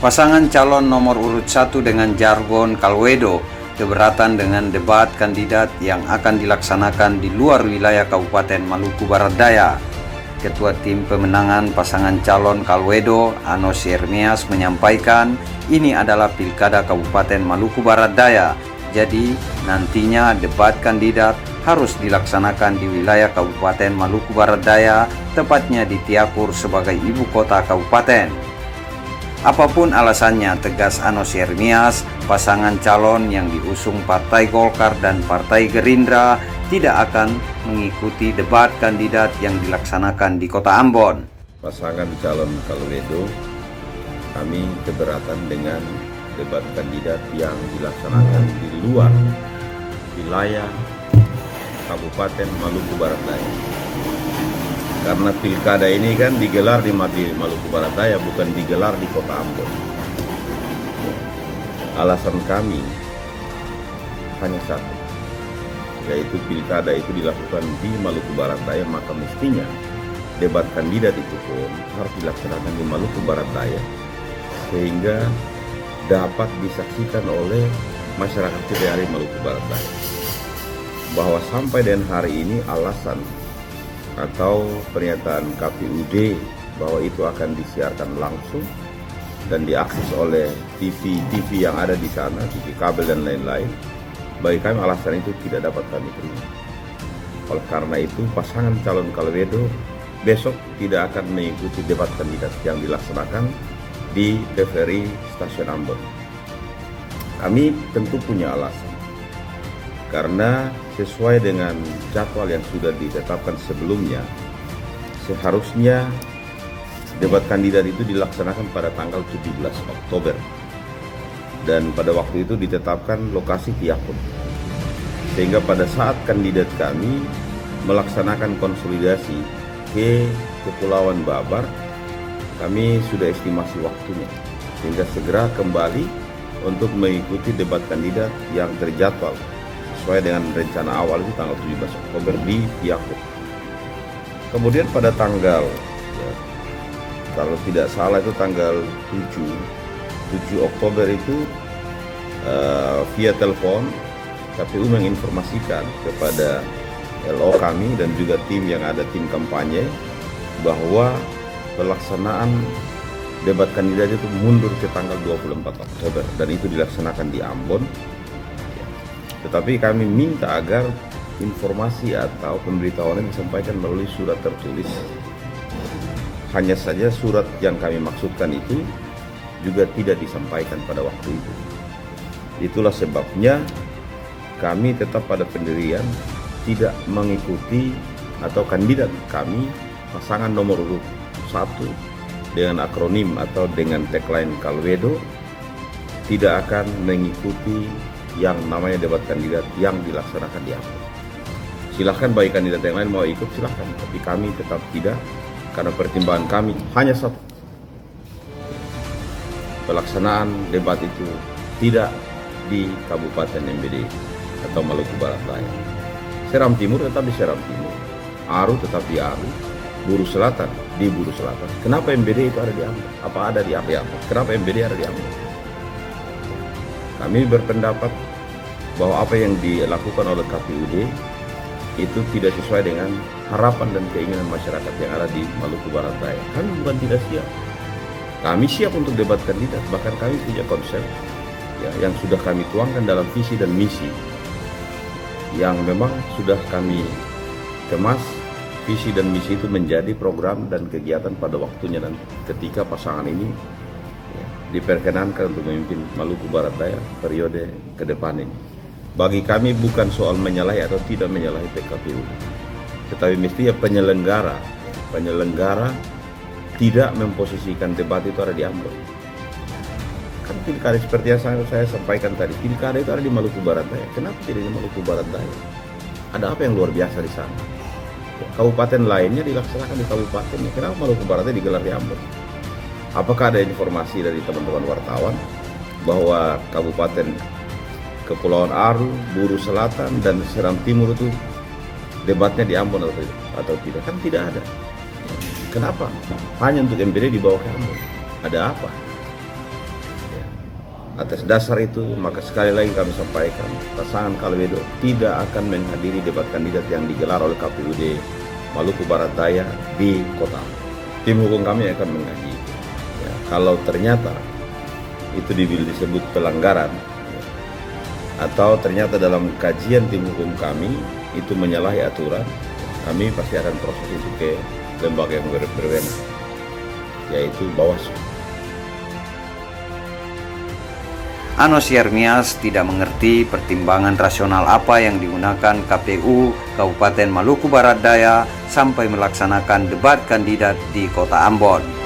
Pasangan calon nomor urut 1 dengan jargon Kalwedo keberatan dengan debat kandidat yang akan dilaksanakan di luar wilayah Kabupaten Maluku Barat Daya. Ketua Tim Pemenangan pasangan calon Kalwedo, Anos Yermias, menyampaikan ini adalah Pilkada Kabupaten Maluku Barat Daya. Jadi nantinya debat kandidat harus dilaksanakan di wilayah Kabupaten Maluku Barat Daya, tepatnya di Tiakur sebagai ibu kota kabupaten. Apapun alasannya, tegas Anos Yermias, pasangan calon yang diusung Partai Golkar dan Partai Gerindra tidak akan mengikuti debat kandidat yang dilaksanakan di Kota Ambon. Pasangan calon Kalwedo, kami keberatan dengan debat kandidat yang dilaksanakan di luar wilayah Kabupaten Maluku Barat Daya. Karena pilkada ini kan digelar di Maluku Barat Daya, bukan digelar di Kota Ambon. Alasan kami hanya satu, yaitu pilkada itu dilakukan di Maluku Barat Daya, maka mestinya debat kandidat itu pun harus dilaksanakan di Maluku Barat Daya, sehingga dapat disaksikan oleh masyarakat kita yang ada di Maluku Barat Daya. Bahwa sampai dan hari ini alasan atau pernyataan KPUD bahwa itu akan disiarkan langsung dan diakses oleh TV yang ada di sana, TV kabel dan lain-lain, bagi kami alasan itu tidak dapat kami terima. Oleh karena itu, pasangan calon Kalwedo besok tidak akan mengikuti debat kandidat yang dilaksanakan di TVRI Stasiun Ambon. Kami tentu punya alasan, karena sesuai dengan jadwal yang sudah ditetapkan sebelumnya, seharusnya debat kandidat itu dilaksanakan pada tanggal 17 Oktober. Dan pada waktu itu ditetapkan lokasi Tiakur. Sehingga pada saat kandidat kami melaksanakan konsolidasi ke Kepulauan Babar, kami sudah estimasi waktunya. Sehingga segera kembali untuk mengikuti debat kandidat yang terjadwal sesuai dengan rencana awal itu tanggal 17 Oktober di Tiakur. Kemudian pada tanggal, kalau tidak salah itu tanggal 7 Oktober itu via telepon KPU menginformasikan kepada LO kami dan juga tim yang ada, tim kampanye, bahwa pelaksanaan debat kandidat itu mundur ke tanggal 24 Oktober dan itu dilaksanakan di Ambon. Tetapi kami minta agar informasi atau pemberitahuan disampaikan melalui surat tertulis. Hanya saja surat yang kami maksudkan itu juga tidak disampaikan pada waktu itu. Itulah sebabnya kami tetap pada pendirian tidak mengikuti atau kandidat kami pasangan nomor urut 1 dengan akronim atau dengan tagline Kalwedo tidak akan mengikuti yang namanya debat kandidat yang dilaksanakan di Ambon. Silahkan bagi kandidat yang lain mau ikut, silahkan, tapi kami tetap tidak, karena pertimbangan kami hanya satu, pelaksanaan debat itu tidak di Kabupaten MBD atau Maluku Barat Daya. Seram Timur tetap di Seram Timur, Aru tetap di Aru, Buru Selatan di Buru Selatan. Kenapa MBD itu ada di Ambon? Apa ada di apa? Kenapa MBD ada di Ambon? Kami berpendapat bahwa apa yang dilakukan oleh KPUD itu tidak sesuai dengan harapan dan keinginan masyarakat yang ada di Maluku Barat Daya. Kami bukan tidak siap. Kami siap untuk debat kandidat, bahkan kami punya konsep yang sudah kami tuangkan dalam visi dan misi yang memang sudah kami kemas. Visi dan misi itu menjadi program dan kegiatan pada waktunya dan ketika pasangan ini diperkenankan untuk memimpin Maluku Barat Daya periode ke depan ini. Bagi kami bukan soal menyalahi atau tidak menyalahi PKPU, tetapi mestinya penyelenggara tidak memposisikan debat itu ada di Ambon. Kan pilkada seperti yang saya sampaikan tadi, pilkada itu ada di Maluku Barat Daya. Kenapa tidak di Maluku Barat Daya? Ada apa yang luar biasa di sana? Kabupaten lainnya dilaksanakan di kabupatennya. Kenapa Maluku Barat Daya digelar di Ambon? Apakah ada informasi dari teman-teman wartawan bahwa Kabupaten Kepulauan Aru, Buru Selatan, dan Seram Timur itu debatnya di Ambon atau tidak? Kan tidak ada. Kenapa? Hanya untuk MBD dibawa ke Ambon. Ada apa? Atas dasar itu, maka sekali lagi kami sampaikan, pasangan Kalwedo tidak akan menghadiri debat kandidat yang digelar oleh KPUD Maluku Barat Daya di kota. Tim hukum kami akan mengkaji. Ya, kalau ternyata itu disebut pelanggaran, ya, atau ternyata dalam kajian tim hukum kami itu menyalahi aturan, kami pasti akan proses itu ke lembaga yang berwenang, yaitu Bawaslu. Anos Yermias tidak mengerti pertimbangan rasional apa yang digunakan KPU Kabupaten Maluku Barat Daya sampai melaksanakan debat kandidat di Kota Ambon.